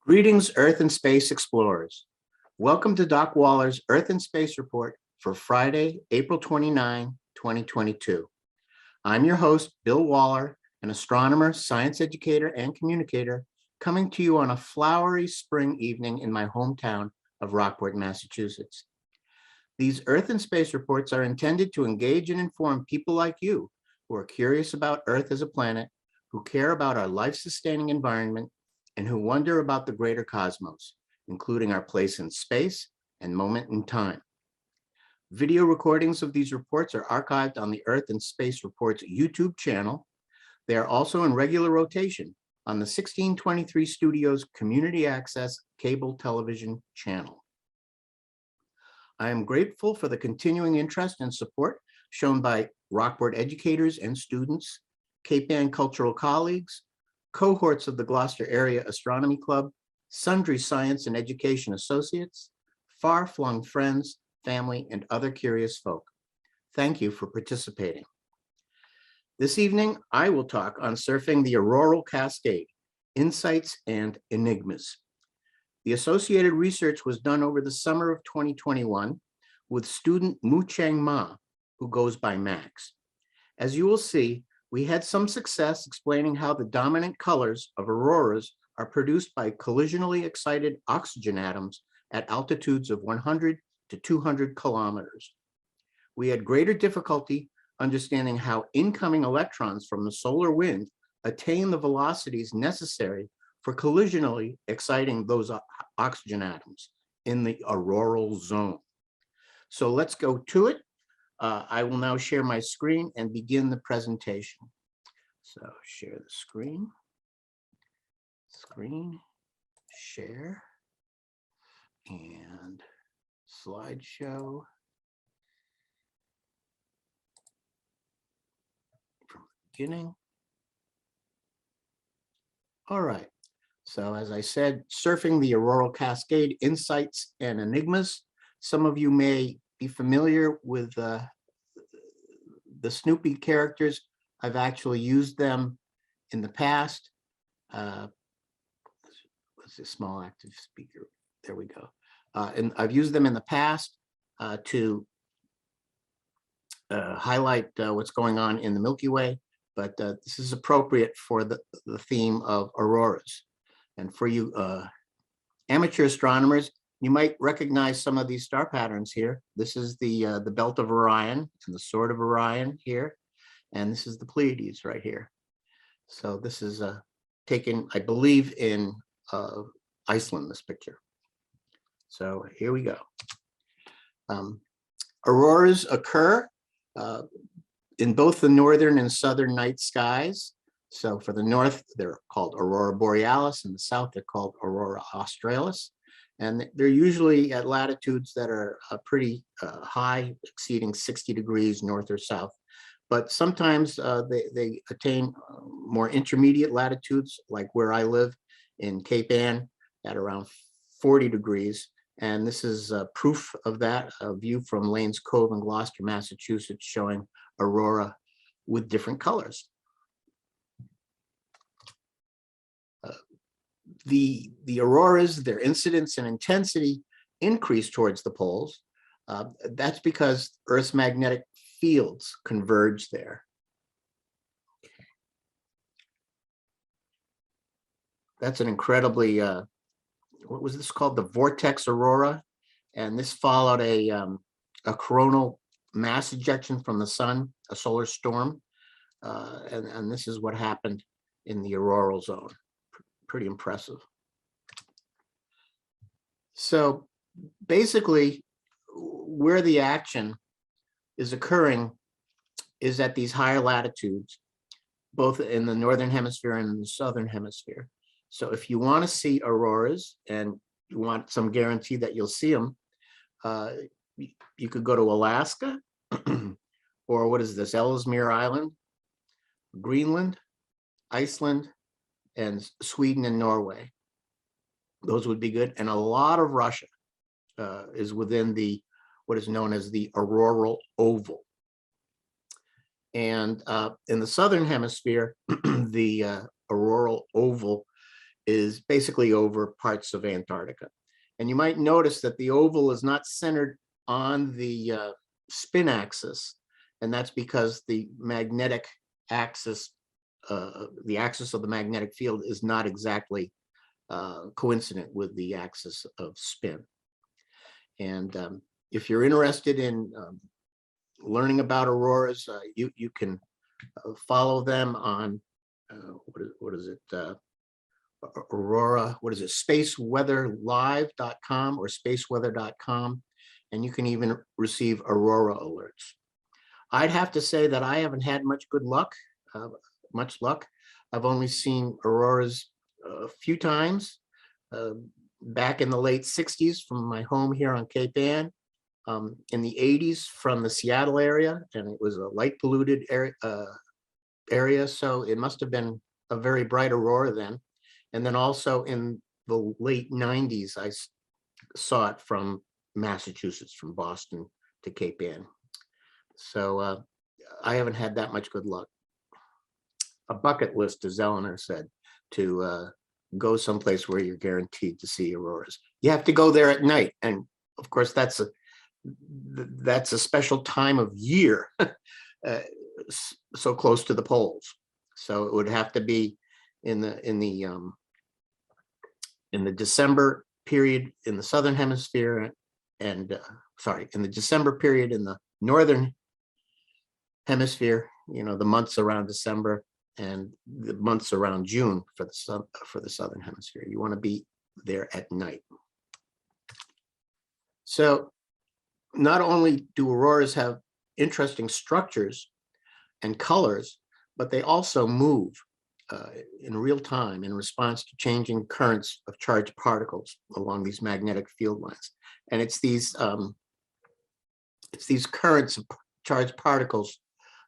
Greetings, Earth and Space Explorers. Welcome to Doc Waller's Earth and Space Report for Friday, April 29, 2022. I'm your host, Bill Waller, an astronomer, science educator, and communicator, coming to you on a flowery spring evening in my hometown of Rockport, Massachusetts. These Earth and Space Reports are intended to engage and inform people like you who are curious about Earth as a planet, who care about our life-sustaining environment, and who wonder about the greater cosmos, including our place in space and moment in time. Video recordings of these reports are archived on the Earth and Space Reports YouTube channel. They are also in regular rotation on the 1623 Studios Community Access Cable Television channel. I am grateful for the continuing interest and support shown by Rockport educators and students, Cape Ann cultural colleagues, cohorts of the Gloucester Area Astronomy Club, sundry science and education associates, far-flung friends, family, and other curious folk. Thank you for participating. This evening, I will talk on surfing the Auroral Cascade, insights and enigmas. The associated research was done over the summer of 2021 with student Mu Cheng Ma, who goes by Max. As you will see, we had some success explaining how the dominant colors of auroras are produced by collisionally excited oxygen atoms at altitudes of 100 to 200 kilometers. We had greater difficulty understanding how incoming electrons from the solar wind attain the velocities necessary for collisionally exciting those oxygen atoms in the auroral zone. So let's go to it. I will now share my screen and begin the presentation. So share the screen, share, and slideshow from the beginning. All right, so as I said, surfing the Auroral Cascade, insights and enigmas. Some of you may be familiar with the Snoopy characters. I've actually used them in the past. What's a small active speaker? There we go. And I've used them in the past to highlight what's going on in the Milky Way, but this is appropriate for the theme of auroras. And for you amateur astronomers, you might recognize some of these star patterns here. This is the belt of Orion and the sword of Orion here, and this is the Pleiades right here. So this is taken, I believe, in Iceland, this picture. So here we go. Auroras occur in both the northern and southern night skies. So for the north, they're called Aurora Borealis, and the south, they're called Aurora Australis. And they're usually at latitudes that are pretty high, exceeding 60 degrees north or south. But sometimes they attain more intermediate latitudes, like where I live in Cape Ann at around 40 degrees. And this is proof of that, a view from Lanes Cove in Gloucester, Massachusetts, showing aurora with different colors. The auroras, their incidence and intensity increase towards the poles. That's because Earth's magnetic fields converge there. That's an incredibly, what was this called? The Vortex Aurora. And this followed a coronal mass ejection from the sun, a solar storm. And this is what happened in the auroral zone. Pretty impressive. So basically, where the action is occurring is at these higher latitudes, both in the northern hemisphere and in the southern hemisphere. So if you want to see auroras and you want some guarantee that you'll see them, you could go to Alaska, or what is this, Ellesmere Island, Greenland, Iceland, and Sweden and Norway. Those would be good. And a lot of Russia is within what is known as the Auroral Oval. And in the southern hemisphere, the Auroral Oval is basically over parts of Antarctica. And you might notice that the oval is not centered on the spin axis, and that's because the magnetic axis, the axis of the magnetic field is not exactly coincident with the axis of spin. And if you're interested in learning about auroras, you can follow them on what is it? Aurora, what is it? spaceweatherlive.com or spaceweather.com, and you can even receive Aurora alerts. I'd have to say that I haven't had much luck. I've only seen auroras a few times back in the late 60s from my home here on Cape Ann, in the 80s from the Seattle area, and it was a light polluted area, so it must have been a very bright aurora then. And then also in the late 90s, I saw it from Massachusetts, from Boston to Cape Ann. So I haven't had that much good luck. A bucket list, as Eleanor said, to go someplace where you're guaranteed to see auroras. You have to go there at night, and of course that's a special time of year, so close to the poles. So it would have to be in the December period in the southern hemisphere, and in the December period in the northern hemisphere. The months around December and the months around June for the southern hemisphere. You want to be there at night. So not only do auroras have interesting structures and colors, but they also move in real time in response to changing currents of charged particles along these magnetic field lines. And it's these currents of charged particles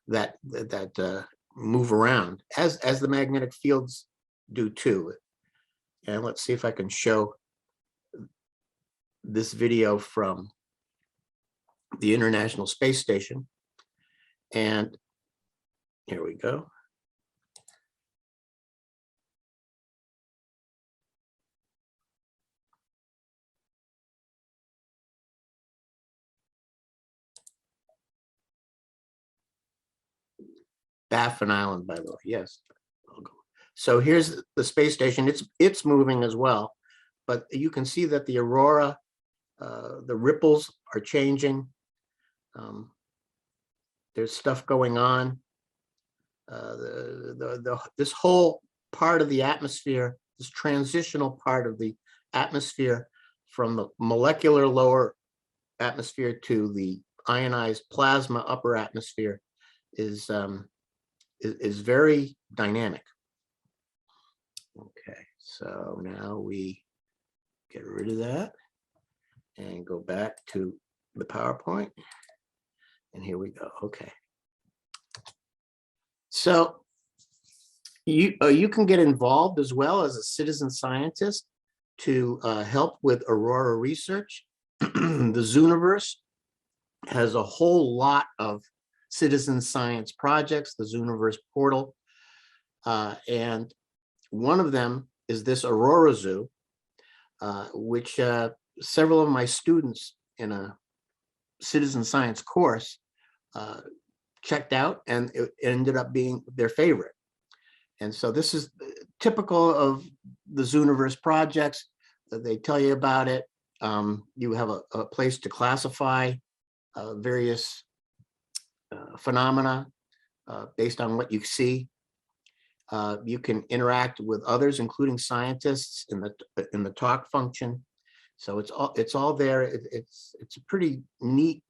that move around as the magnetic fields do too. And let's see if I can show this video from the International Space Station. And here we go. Baffin Island, by the way, yes. So here's the space station. It's moving as well, but you can see that the aurora, the ripples are changing. There's stuff going on. This whole part of the atmosphere, this transitional part of the atmosphere from the molecular lower atmosphere to the ionized plasma upper atmosphere is very dynamic. Okay, so now we get rid of that and go back to the PowerPoint. And here we go. Okay. So you can get involved as well as a citizen scientist to help with aurora research. The Zooniverse has a whole lot of citizen science projects, the Zooniverse portal. And one of them is this Aurora Zoo, which several of my students in a citizen science course checked out, and it ended up being their favorite. And so this is typical of the Zooniverse projects. They tell you about it. You have a place to classify various phenomena based on what you see. You can interact with others, including scientists, in the talk function. So it's all there. It's a pretty neat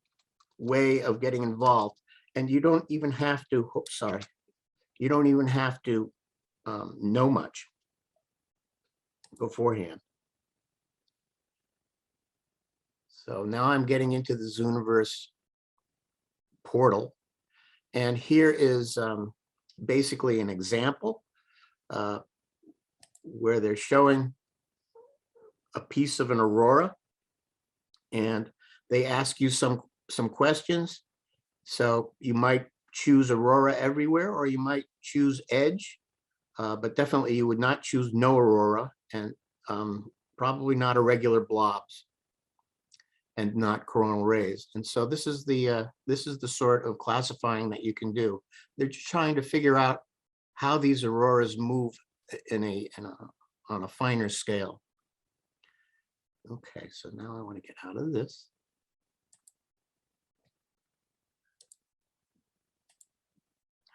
way of getting involved, and you don't even have to. You don't even have to know much beforehand. So now I'm getting into the Zooniverse portal, and here is basically an example where they're showing a piece of an aurora, and they ask you some questions. So you might choose aurora everywhere, or you might choose edge, but definitely you would not choose no aurora. and probably not irregular blobs and not coronal rays. And so this is the sort of classifying that you can do. They're just trying to figure out how these auroras move on a finer scale. Okay, so now I want to get out of this.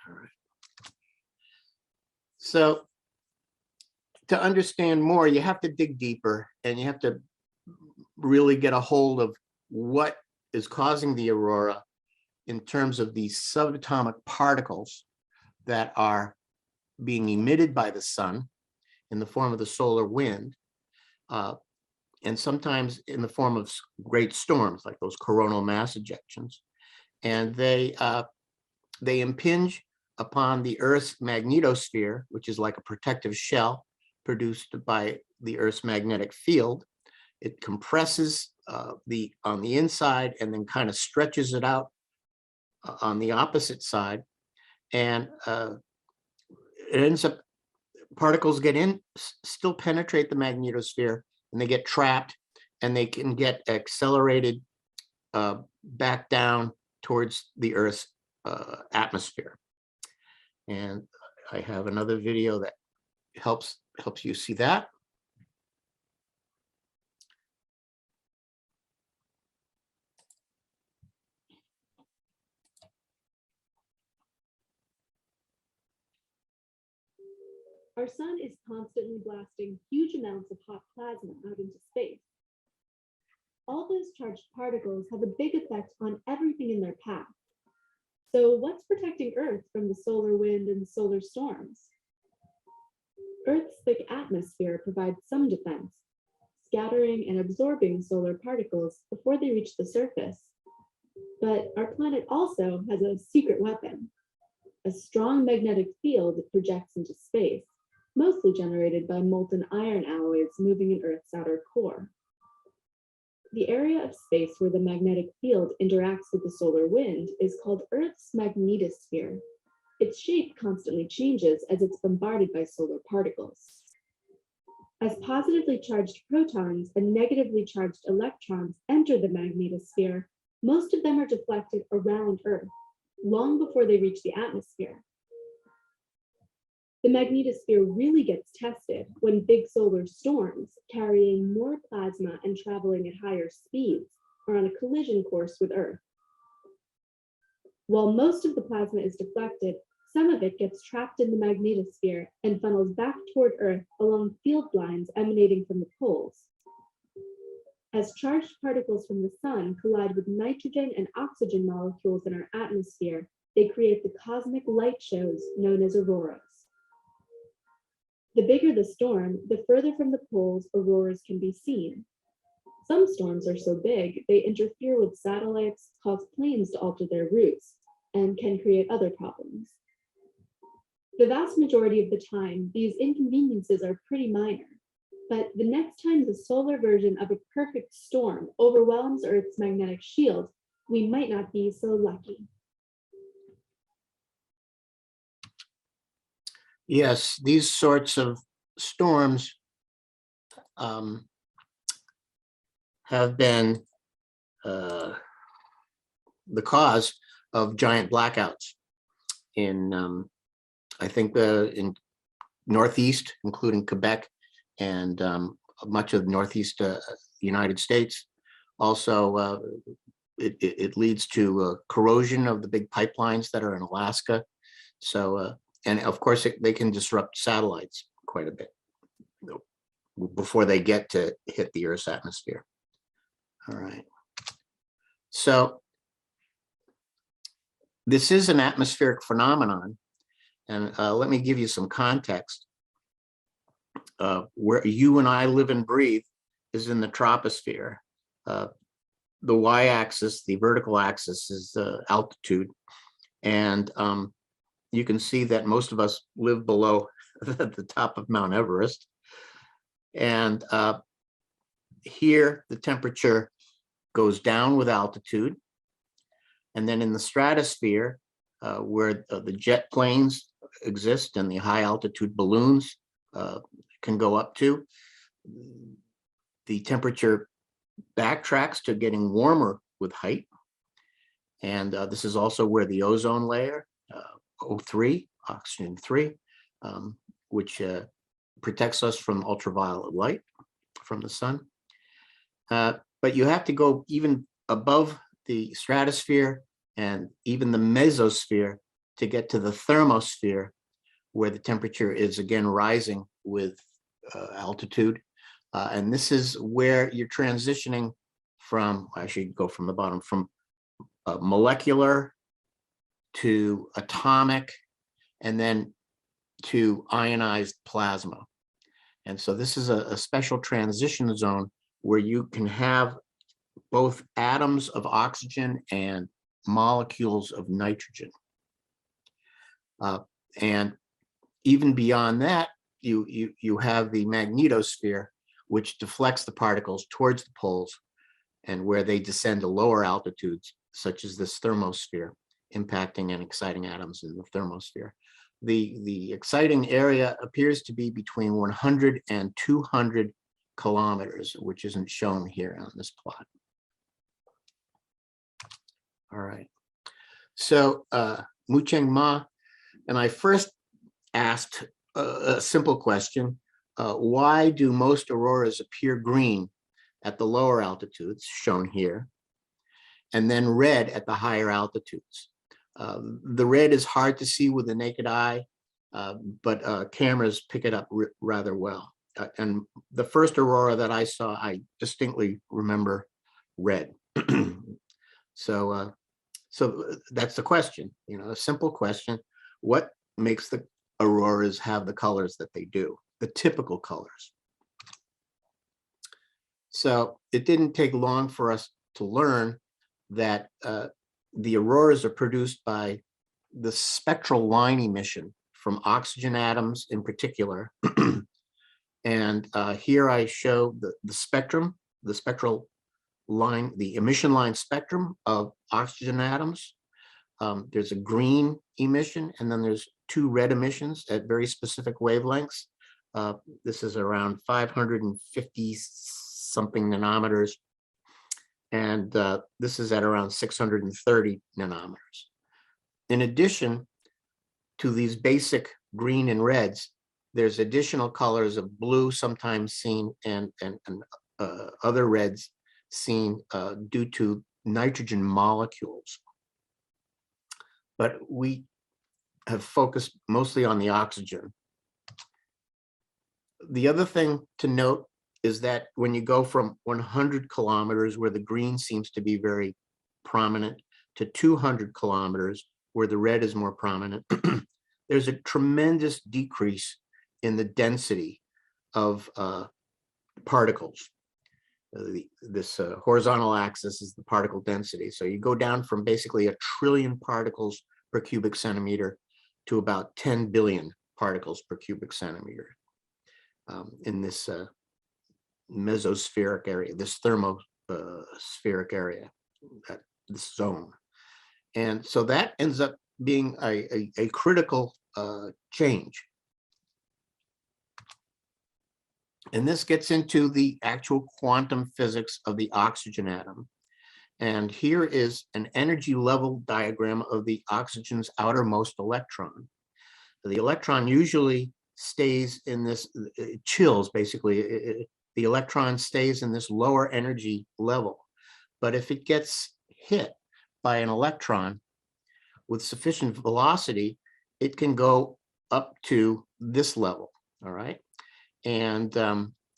All right. So to understand more, you have to dig deeper, and you have to really get a hold of what is causing the aurora in terms of these subatomic particles that are being emitted by the sun in the form of the solar wind, and sometimes in the form of great storms like those coronal mass ejections. And they impinge upon the Earth's magnetosphere, which is like a protective shell produced by the Earth's magnetic field. It compresses on the inside and then kind of stretches it out on the opposite side. And it ends up, particles get in, still penetrate the magnetosphere, and they get trapped, and they can get accelerated back down towards the Earth's atmosphere. And I have another video that helps you see that. Our sun is constantly blasting huge amounts of hot plasma out into space. All those charged particles have a big effect on everything in their path. So what's protecting Earth from the solar wind and solar storms? Earth's thick atmosphere provides some defense, scattering and absorbing solar particles before they reach the surface. But our planet also has a secret weapon, a strong magnetic field that projects into space, mostly generated by molten iron alloys moving in Earth's outer core. The area of space where the magnetic field interacts with the solar wind is called Earth's magnetosphere. Its shape constantly changes as it's bombarded by solar particles. As positively charged protons and negatively charged electrons enter the magnetosphere, most of them are deflected around Earth, long before they reach the atmosphere. The magnetosphere really gets tested when big solar storms, carrying more plasma and traveling at higher speeds, are on a collision course with Earth. While most of the plasma is deflected, some of it gets trapped in the magnetosphere and funnels back toward Earth along field lines emanating from the poles. As charged particles from the sun collide with nitrogen and oxygen molecules in our atmosphere, they create the cosmic light shows known as auroras. The bigger the storm, the further from the poles auroras can be seen. Some storms are so big, they interfere with satellites, cause planes to alter their routes, and can create other problems. The vast majority of the time, these inconveniences are pretty minor, but the next time the solar version of a perfect storm overwhelms Earth's magnetic shield, we might not be so lucky. Yes, these sorts of storms have been the cause of giant blackouts in, I think, in Northeast, including Quebec and much of the Northeast United States. Also, it leads to corrosion of the big pipelines that are in Alaska. So, and of course, they can disrupt satellites quite a bit before they get to hit the Earth's atmosphere. All right. So this is an atmospheric phenomenon. And let me give you some context. Where you and I live and breathe is in the troposphere. The y-axis, the vertical axis, is altitude. And you can see that most of us live below the top of Mount Everest. And here, the temperature goes down with altitude. And then in the stratosphere, where the jet planes exist and the high altitude balloons can go up to. The temperature backtracks to getting warmer with height. And this is also where the ozone layer, O3, oxygen 3, which protects us from ultraviolet light from the sun. But you have to go even above the stratosphere and even the mesosphere to get to the thermosphere, where the temperature is again rising with altitude. And this is where you're transitioning from, I should go from the bottom, from molecular to atomic, and then to ionized plasma. And so this is a special transition zone where you can have both atoms of oxygen and molecules of nitrogen. And even beyond that, you have the magnetosphere, which deflects the particles towards the poles, and where they descend to lower altitudes, such as this thermosphere, impacting and exciting atoms in the thermosphere. The exciting area appears to be between 100 and 200 kilometers, which isn't shown here on this plot. All right. So Mu-Cheng Ma and I first asked a simple question. Why do most auroras appear green at the lower altitudes, shown here, and then red at the higher altitudes? The red is hard to see with the naked eye, but cameras pick it up rather well. And the first aurora that I saw, I distinctly remember red. So that's the question, a simple question. What makes the auroras have the colors that they do, the typical colors? So it didn't take long for us to learn that the auroras are produced by the spectral line emission from oxygen atoms in particular. And here I show the spectrum, the spectral line, the emission line spectrum of oxygen atoms. There's a green emission, and then there's two red emissions at very specific wavelengths. This is around 550 something nanometers. And this is at around 630 nanometers. In addition to these basic green and reds, there's additional colors of blue sometimes seen, and other reds seen due to nitrogen molecules. But we have focused mostly on the oxygen. The other thing to note is that when you go from 100 kilometers, where the green seems to be very prominent, to 200 kilometers, where the red is more prominent, there's a tremendous decrease in the density of particles. This horizontal axis is the particle density. So you go down from basically 1 trillion particles per cubic centimeter to about 10 billion particles per cubic centimeter in this mesospheric area, this thermospheric area, this zone. And so that ends up being a critical change. And this gets into the actual quantum physics of the oxygen atom. And here is an energy level diagram of the oxygen's outermost electron. The electron usually stays in this, it chills basically. The electron stays in this lower energy level. But if it gets hit by an electron with sufficient velocity, it can go up to this level, all right? And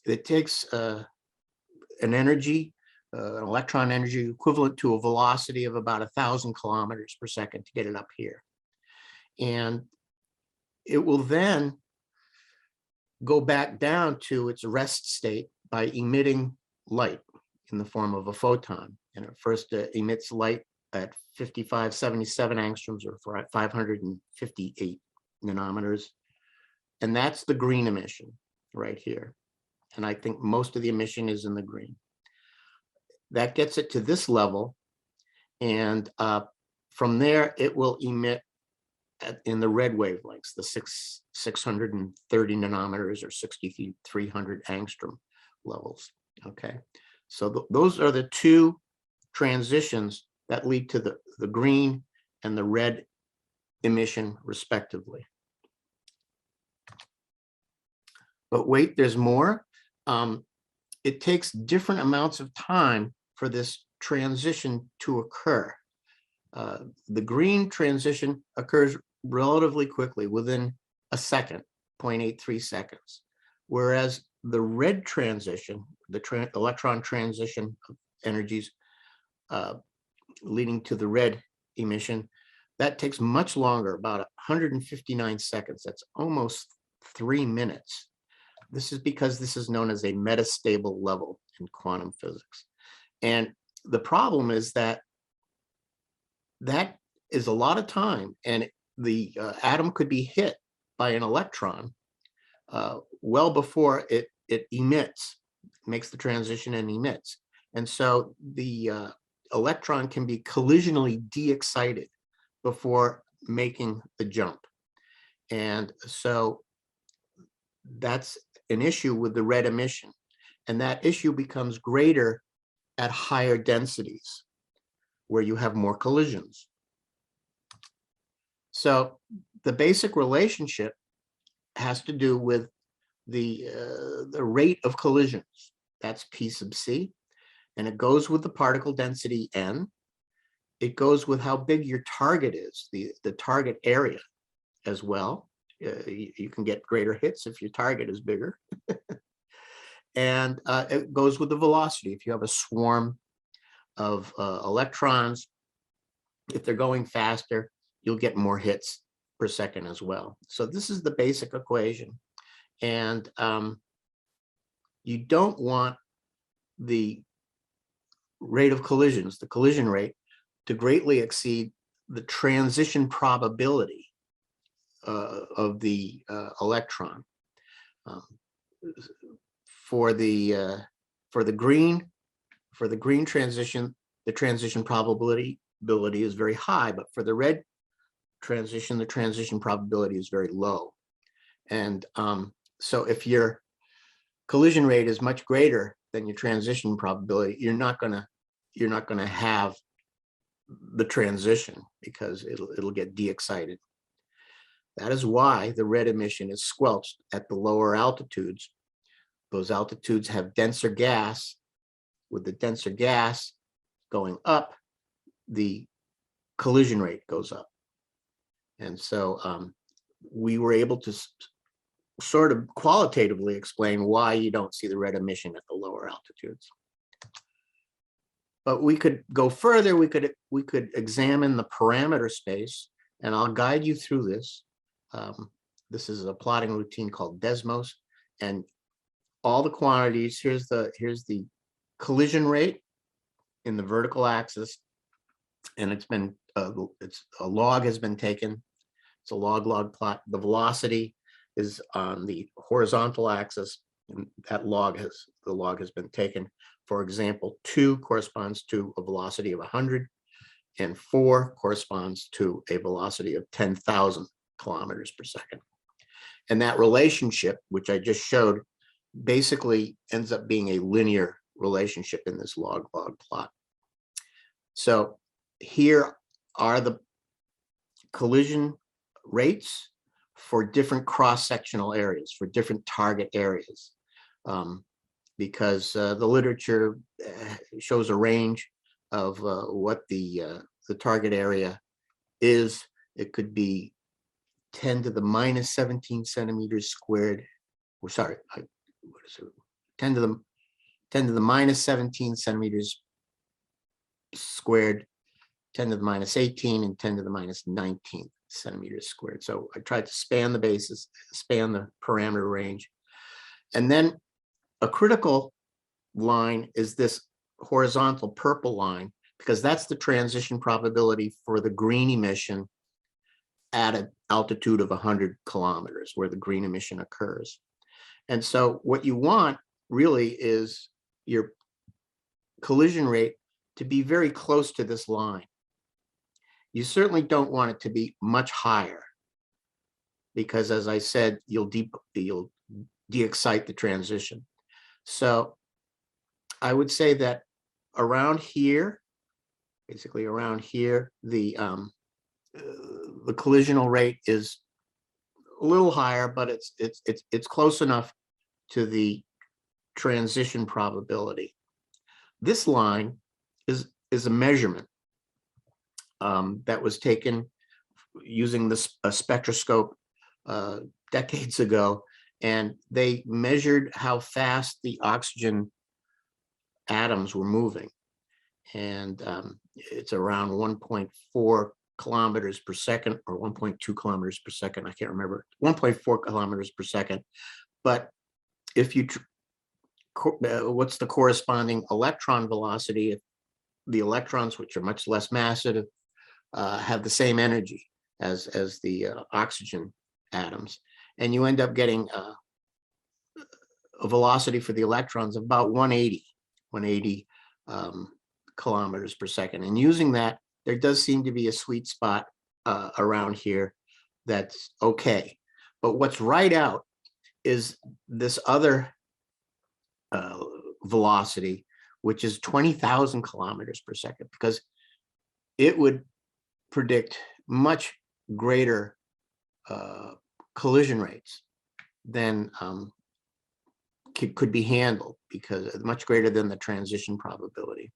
it takes an energy, an electron energy equivalent to a velocity of about 1,000 kilometers per second to get it up here. And it will then go back down to its rest state by emitting light in the form of a photon. And it first emits light at 5577 angstroms, or 558 nanometers. And that's the green emission right here. And I think most of the emission is in the green. That gets it to this level. And from there, it will emit in the red wavelengths, the 630 nanometers or 6,300 angstrom levels. Okay, so those are the two transitions that lead to the green and the red emission respectively. But wait, there's more. It takes different amounts of time for this transition to occur. The green transition occurs relatively quickly, within a second, 0.83 seconds, whereas the red transition, the electron transition of energies leading to the red emission, that takes much longer, about 159 seconds. That's almost 3 minutes. This is because this is known as a metastable level in quantum physics. And the problem is that that is a lot of time, and the atom could be hit by an electron well before it emits, makes the transition and emits. And so the electron can be collisionally de-excited before making the jump. And so that's an issue with the red emission. And that issue becomes greater at higher densities, where you have more collisions. So the basic relationship has to do with the rate of collisions. That's P sub C. And it goes with the particle density n. It goes with how big your target is, the target area as well. You can get greater hits if your target is bigger. And it goes with the velocity. If you have a swarm of electrons, if they're going faster, you'll get more hits per second as well. So this is the basic equation. And you don't want the rate of collisions, the collision rate, to greatly exceed the transition probability of the electron. For the green transition, the transition probability is very high, but for the red transition, the transition probability is very low. And so if your collision rate is much greater than your transition probability, you're not gonna have the transition, because it'll get de-excited. That is why the red emission is squelched at the lower altitudes. Those altitudes have denser gas. With the denser gas going up, the collision rate goes up. And so we were able to sort of qualitatively explain why you don't see the red emission at the lower altitudes. But we could go further. We could examine the parameter space, and I'll guide you through this. This is a plotting routine called Desmos, and all the quantities. Here's the collision rate in the vertical axis, and it's a log has been taken. It's a log plot. The velocity is on the horizontal axis, and the log has been taken. For example, 2 corresponds to a velocity of 100, and 4 corresponds to a velocity of 10,000 kilometers per second. And that relationship, which I just showed, basically ends up being a linear relationship in this log plot. So here are the collision rates for different cross-sectional areas, for different target areas, because the literature shows a range of what the target area is. It could be 10 to the minus 17 centimeters squared. Or sorry, what is it? 10 to the minus 17 centimeters squared, 10 to the minus 18, and 10 to the minus 19 centimeters squared. So I tried to span the basis, span the parameter range. And then a critical line is this horizontal purple line, because that's the transition probability for the green emission at an altitude of 100 kilometers, where the green emission occurs. And so what you want really is your collision rate to be very close to this line. You certainly don't want it to be much higher because, as I said, you'll de-excite the transition. So I would say that around here, basically around here, the collisional rate is a little higher, but it's close enough to the transition probability. This line is a measurement that was taken using a spectroscope decades ago, and they measured how fast the oxygen atoms were moving, and it's around 1.4 kilometers per second or 1.2 kilometers per second. I can't remember, 1.4 kilometers per second. But if you what's the corresponding electron velocity? If the electrons, which are much less massive, have the same energy as the oxygen atoms, and you end up getting a velocity for the electrons of about 180 kilometers per second. And using that, there does seem to be a sweet spot around here that's okay. But what's right out is this other velocity, which is 20,000 kilometers per second, because it would predict much greater collision rates than could be handled, because much greater than the transition probability.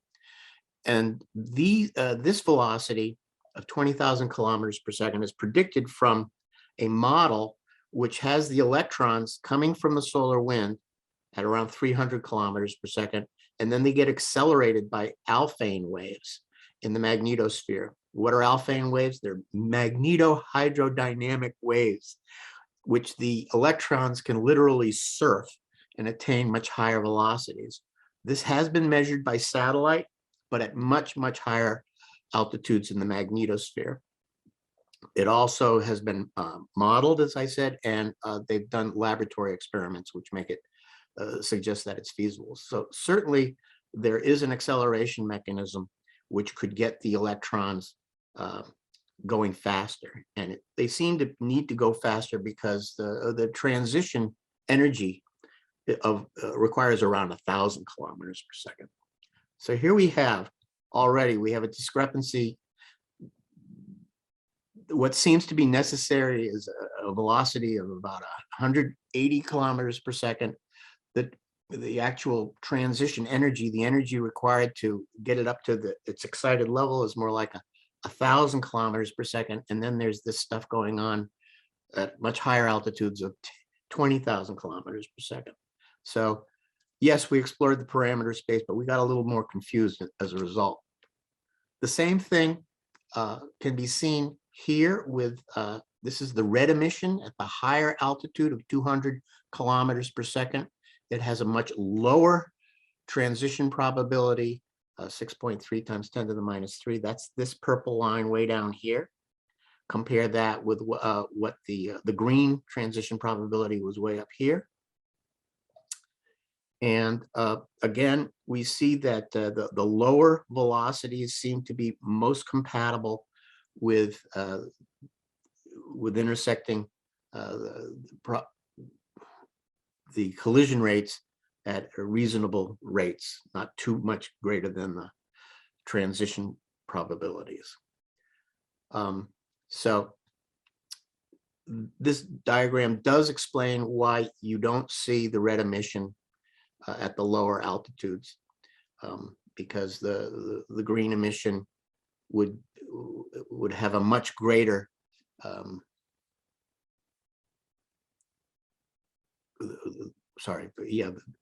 And this velocity of 20,000 kilometers per second is predicted from a model which has the electrons coming from the solar wind at around 300 kilometers per second, and then they get accelerated by Alfvén waves in the magnetosphere. What are Alfvén waves? They're magnetohydrodynamic waves, which the electrons can literally surf and attain much higher velocities. This has been measured by satellite, but at much higher altitudes in the magnetosphere. It also has been modeled, as I said, and they've done laboratory experiments which make it suggest that it's feasible. So certainly there is an acceleration mechanism which could get the electrons going faster, and they seem to need to go faster because the transition energy requires around 1,000 kilometers per second. So here we have a discrepancy. What seems to be necessary is a velocity of about 180 kilometers per second. The actual transition energy, the energy required to get it up to its excited level, is more like 1,000 kilometers per second. And then there's this stuff going on at much higher altitudes of 20,000 kilometers per second. So yes, we explored the parameter space, but we got a little more confused as a result. The same thing can be seen here with, this is the red emission at the higher altitude of 200 kilometers per second. It has a much lower transition probability, 6.3 times 10 to the minus 3. That's this purple line way down here. Compare that with what the green transition probability was way up here. And again, we see that the lower velocities seem to be most compatible with intersecting the collision rates at reasonable rates, not too much greater than the transition probabilities. So this diagram does explain why you don't see the red emission at the lower altitudes, because the green emission would have a much greater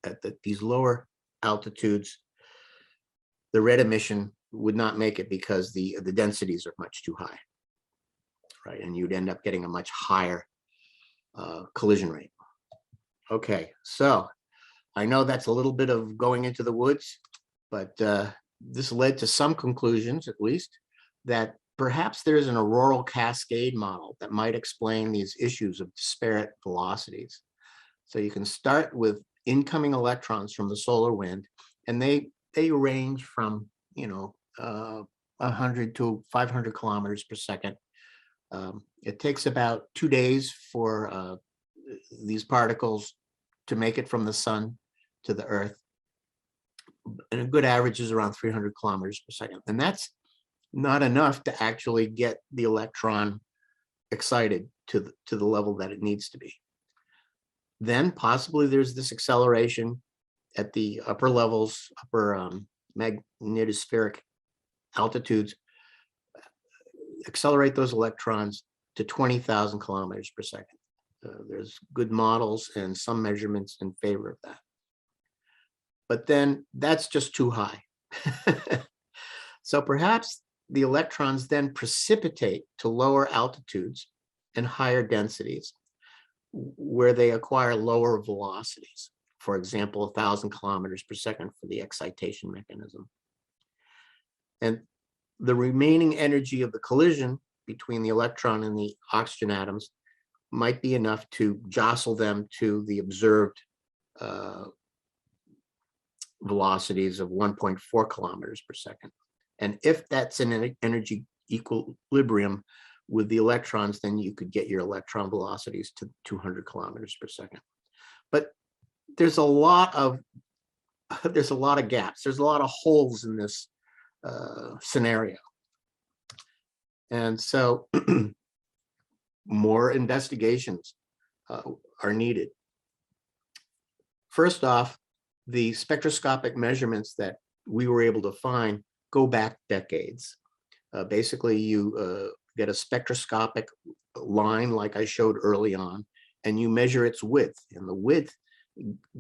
at these lower altitudes, the red emission would not make it because the densities are much too high, right? And you'd end up getting a much higher collision rate. Okay, so I know that's a little bit of going into the woods, but this led to some conclusions, at least, that perhaps there's an auroral cascade model that might explain these issues of disparate velocities. So you can start with incoming electrons from the solar wind, and they range from 100 to 500 kilometers per second, It takes about 2 days for these particles to make it from the sun to the Earth. And a good average is around 300 kilometers per second. And that's not enough to actually get the electron excited to the level that it needs to be. Then possibly there's this acceleration at the upper levels, upper magnetospheric altitudes, accelerate those electrons to 20,000 kilometers per second. There's good models and some measurements in favor of that. But then that's just too high. So perhaps the electrons then precipitate to lower altitudes and higher densities where they acquire lower velocities. For example, 1,000 kilometers per second for the excitation mechanism. And the remaining energy of the collision between the electron and the oxygen atoms might be enough to jostle them to the observed velocities of 1.4 kilometers per second. And if that's in an energy equilibrium with the electrons, then you could get your electron velocities to 200 kilometers per second. But there's a lot of gaps. There's a lot of holes in this scenario. And so more investigations are needed. First off, the spectroscopic measurements that we were able to find go back decades. Basically, you get a spectroscopic line like I showed early on, and you measure its width, and the width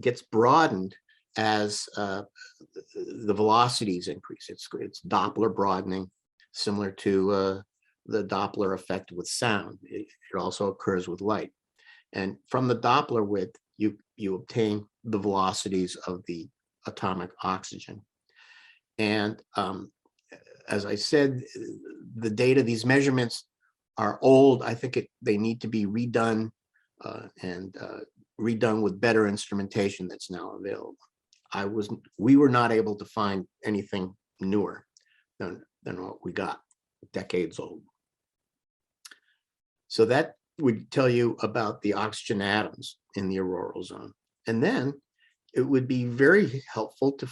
gets broadened as the velocities increase. It's Doppler broadening, similar to the Doppler effect with sound. It also occurs with light. And from the Doppler width, you obtain the velocities of the atomic oxygen. And as I said, the data, these measurements are old. I think they need to be redone and redone with better instrumentation that's now available. We were not able to find anything newer than what we got, decades old. So that would tell you about the oxygen atoms in the auroral zone. And then it would be very helpful to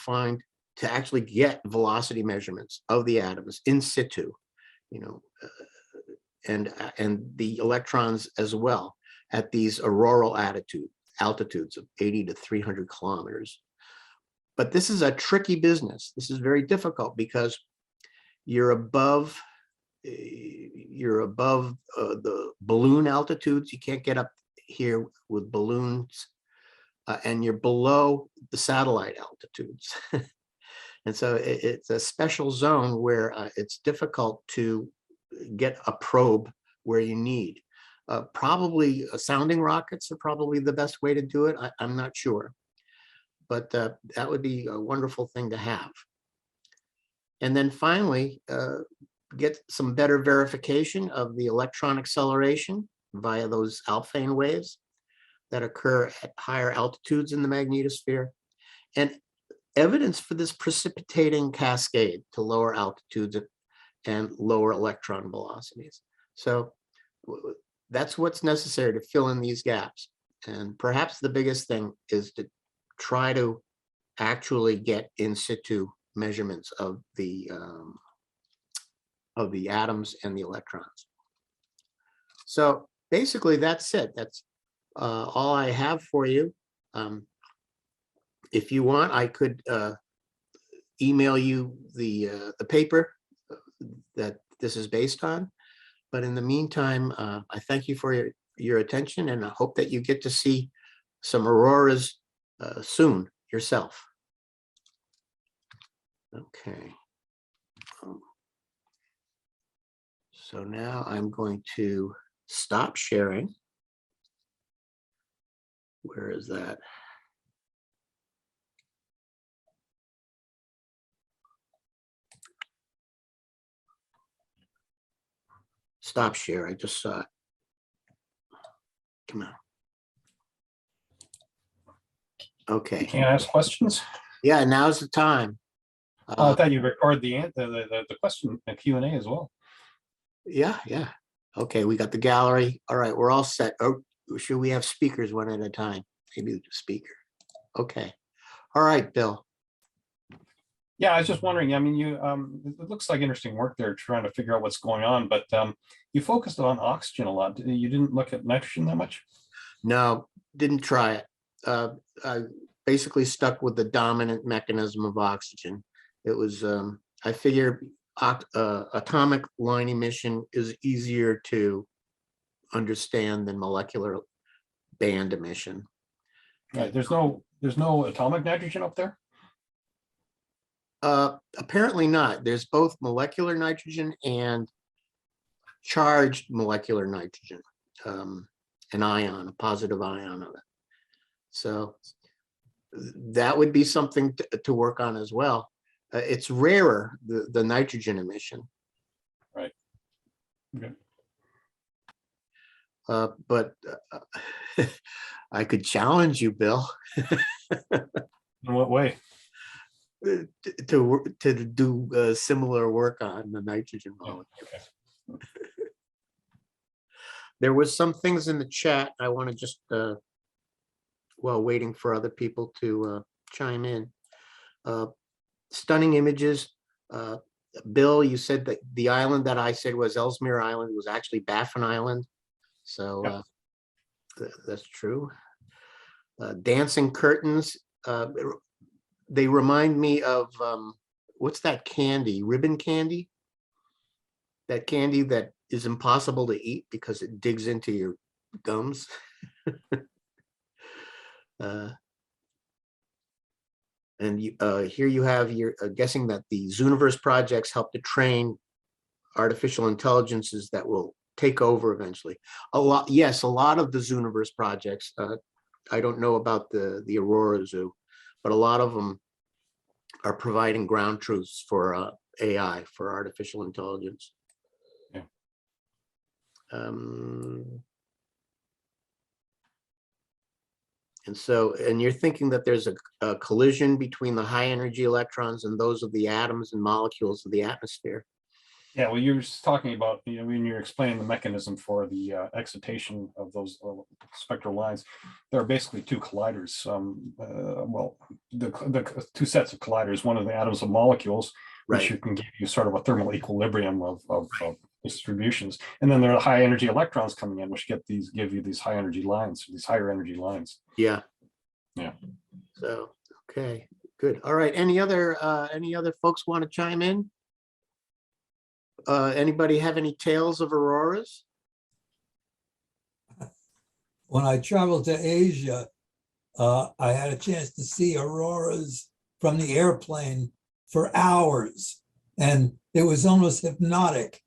actually get velocity measurements of the atoms in situ, and the electrons as well at these auroral altitudes of 80 to 300 kilometers. But this is a tricky business. This is very difficult because you're above the balloon altitudes. You can't get up here with balloons, and you're below the satellite altitudes. And so it's a special zone where it's difficult to get a probe where you need. Probably sounding rockets are probably the best way to do it. I'm not sure, but that would be a wonderful thing to have. And then finally, get some better verification of the electron acceleration via those alphane waves that occur at higher altitudes in the magnetosphere, and evidence for this precipitating cascade to lower altitudes and lower electron velocities. So that's what's necessary to fill in these gaps. And perhaps the biggest thing is to try to actually get in situ measurements of the atoms and the electrons. So basically that's it. That's all I have for you. If you want, I could email you the paper that this is based on. But in the meantime, I thank you for your attention, and I hope that you get to see some auroras soon yourself. Okay. So now I'm going to stop sharing. Where is that? Stop share. I just saw it. Come on. Okay. Can I ask questions? Yeah, now's the time. I thought you recorded the question, the Q&A as well. Yeah. Okay, we got the gallery. All right, we're all set. Oh, should we have speakers one at a time? Maybe the speaker. Okay. All right, Bill. Yeah, I was just wondering, I mean, it looks like interesting work there trying to figure out what's going on, but you focused on oxygen a lot. You didn't look at nitrogen that much? No, didn't try it. I basically stuck with the dominant mechanism of oxygen. It was, I figured atomic line emission is easier to understand than molecular band emission. Right, there's no atomic nitrogen up there? Apparently not. There's both molecular nitrogen and charged molecular nitrogen, an ion, a positive ion of it. So that would be something to work on as well. It's rarer, the nitrogen emission. Right. Okay. But I could challenge you, Bill. In what way? To do similar work on the nitrogen molecule. Okay. There was some things in the chat I want to just, while waiting for other people to chime in. Stunning images. Bill, you said that the island that I said was Ellesmere Island was actually Baffin Island. So that's true. Dancing curtains. They remind me of, what's that candy? Ribbon candy? That candy that is impossible to eat because it digs into your gums. And here you have, you're guessing that the Zooniverse projects help to train artificial intelligences that will take over eventually. Yes, a lot of the Zooniverse projects, I don't know about the Aurora Zoo, but a lot of them are providing ground truths for AI, for artificial intelligence. Yeah. And you're thinking that there's a collision between the high energy electrons and those of the atoms and molecules of the atmosphere. Yeah, well, you were just talking about, when you're explaining the mechanism for the excitation of those spectral lines, there are basically two colliders. Well, the two sets of colliders, one of the atoms of molecules, which Right. can give you sort of a thermal equilibrium of distributions. And then there are high energy electrons coming in, which give you these high energy lines, these higher energy lines. Yeah. Yeah. So, okay, good. All right. Any other folks want to chime in? Anybody have any tales of auroras? When I traveled to Asia, I had a chance to see auroras from the airplane for hours, and it was almost hypnotic.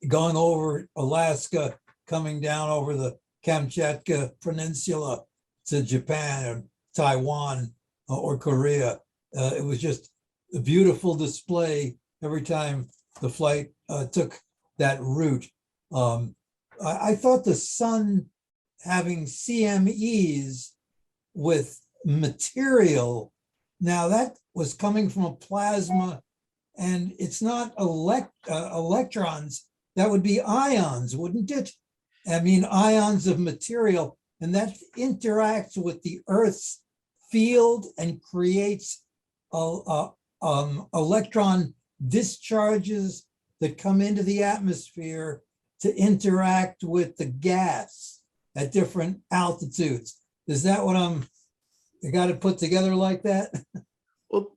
Going over Alaska, coming down over the Kamchatka Peninsula to Japan or Taiwan or Korea. It was just a beautiful display every time the flight took that route. I thought the sun having CMEs with material, now that was coming from a plasma, and it's not electrons, that would be ions, wouldn't it? I mean, ions of material, and that interacts with the Earth's field and creates electron discharges that come into the atmosphere to interact with the gas at different altitudes. Is that what you got it put together like that? Well,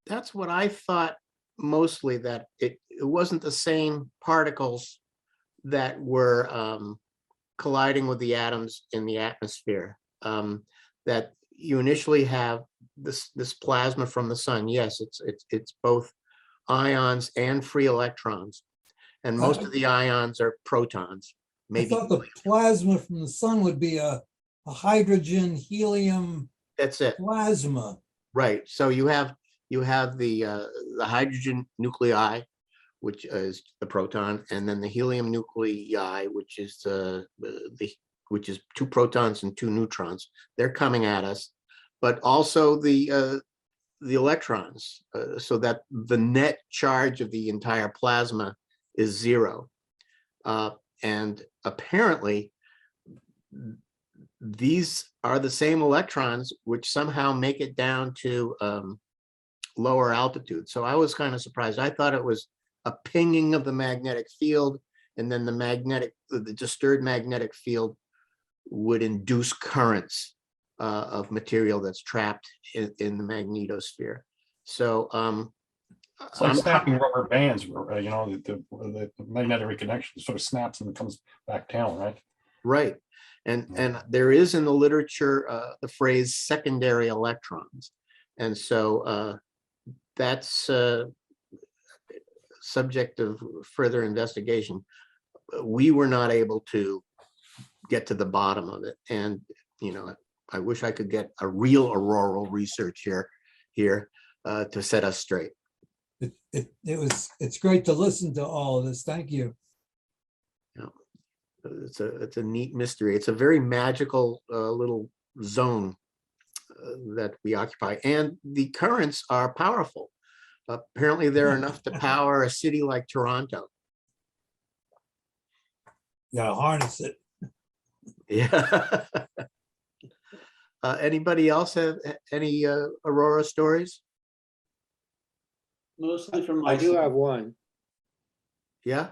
that's what I thought mostly, that it wasn't the same particles that were colliding with the atoms in the atmosphere. That you initially have this plasma from the sun. Yes, it's both ions and free electrons, and most of the ions are protons. Maybe I thought the plasma from the sun would be a hydrogen helium. That's it. Plasma. Right. So you have the hydrogen nuclei, which is the proton, and then the helium nuclei, which is which is two protons and two neutrons. They're coming at us, but also the electrons, so that the net charge of the entire plasma is zero. And apparently, these are the same electrons which somehow make it down to lower altitude. So I was kind of surprised. I thought it was a pinging of the magnetic field, and then the disturbed magnetic field would induce currents of material that's trapped in the magnetosphere. So It's like snapping rubber bands, where, you know, the magnetic reconnection sort of snaps and comes back down, right? right. And there is in the literature the phrase secondary electrons. And so that's subject of further investigation. We were not able to get to the bottom of it. And, you know, I wish I could get a real auroral research here to set us straight. It's great to listen to all of this. Thank you. It's a neat mystery. It's a very magical little zone that we occupy, and the currents are powerful. Apparently, they're enough to power a city like Toronto. You gotta harness it. Yeah. Anybody else have any Aurora stories? Mostly from my. I do have one. Yeah.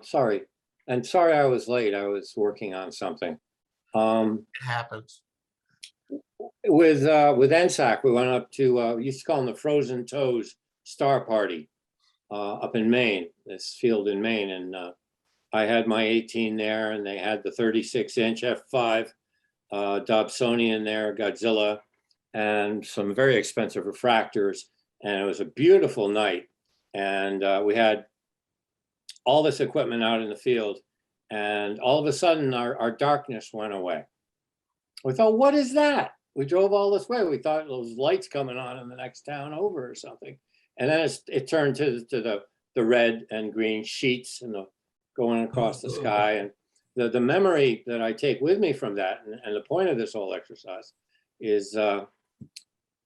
Sorry. And sorry I was late. I was working on something. It happens. With NSAC, we went up to, we used to call them the Frozen Toes Star Party up in Maine, this field in Maine. And I had my 18 there, and they had the 36-inch F5 Dobsonian there, Godzilla, and some very expensive refractors. And it was a beautiful night. And we had all this equipment out in the field, and all of a sudden our darkness went away. We thought, what is that? We drove all this way. We thought those lights coming on in the next town over or something. And then it turned to the red and green sheets and the going across the sky. And the memory that I take with me from that, and the point of this whole exercise, is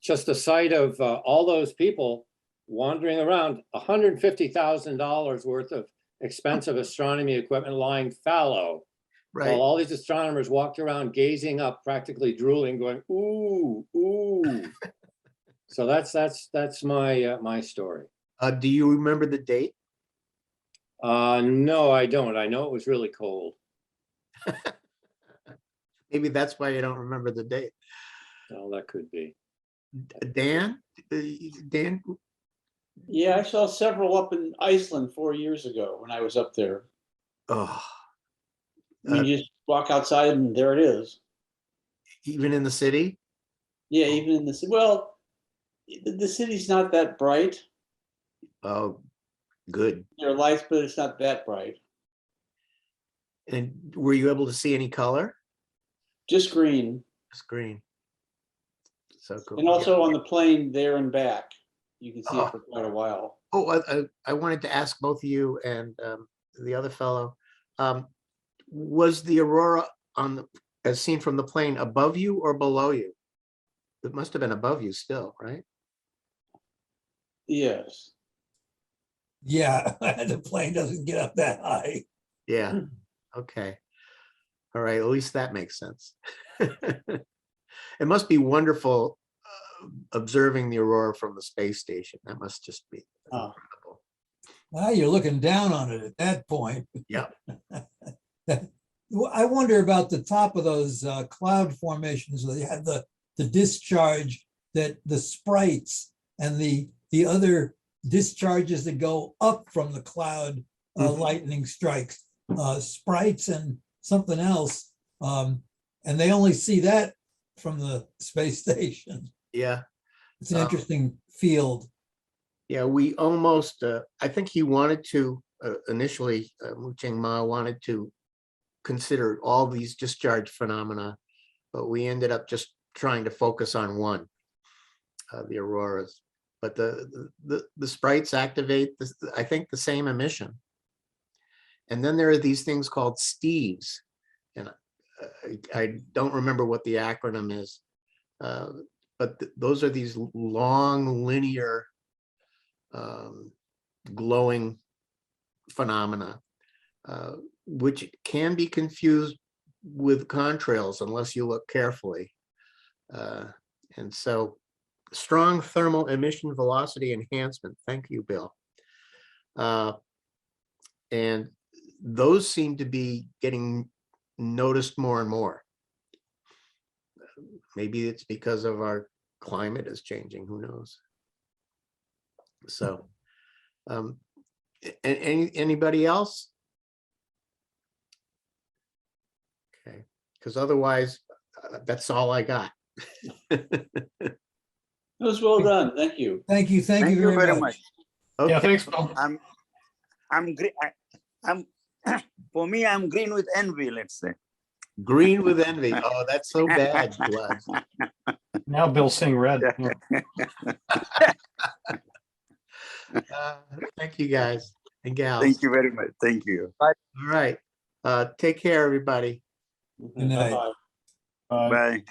just the sight of all those people wandering around, $150,000 worth of expensive astronomy equipment lying fallow, Right. while all these astronomers walked around gazing up, practically drooling, going, ooh, ooh. So that's my story. Do you remember the date? No, I don't. I know it was really cold. Maybe that's why you don't remember the date. Oh, that could be. Dan? Dan? Yeah, I saw several up in Iceland 4 years ago when I was up there. Oh, I mean, you just walk outside and there it is. even in the city? Yeah, even in the city. Well, the city's not that bright. Oh, good. There are lights, but it's not that bright. And were you able to see any color? Just green. Screen. So cool. And also on the plane there and back, you can see Oh. it for quite a while. Oh, I wanted to ask both you and the other fellow, was the aurora as seen from the plane above you or below you? It must have been above you still, right? Yes. Yeah, the plane doesn't get up that high. Yeah. Okay. All right. At least that makes sense. It must be wonderful observing the aurora from the space station. That must just be Oh. incredible. Now you're looking down on it at that point. Yeah. I wonder about the top of those cloud formations where you have the discharge, that the sprites and the other discharges that go up from the cloud lightning strikes, sprites and something else. And they only see that from the space station. Yeah. It's an interesting field. Yeah, we almost, I think he wanted to, initially, Wu Cheng Ma wanted to consider all these discharge phenomena, but we ended up just trying to focus on one, the auroras. But the sprites activate, I think, the same emission. And then there are these things called steves. And I don't remember what the acronym is, but those are these long linear glowing phenomena which can be confused with contrails unless you look carefully. And so strong thermal emission velocity enhancement. Thank you, Bill. And those seem to be getting noticed more and more. Maybe it's because of our climate is changing, who knows? So, anybody else? Okay, because otherwise, that's all I got. It was well done. Thank you. Thank you very much. Yeah, Okay, thanks, Bill. I'm green. I'm for me, I'm green with envy, let's say. green with envy. Oh, that's so bad, Buzz. Now Bill's seeing red. Yeah. Thank you, guys and gals. Thank you very much. Thank you. All right. Take care, everybody. Good night. Bye-bye. Bye. Bye.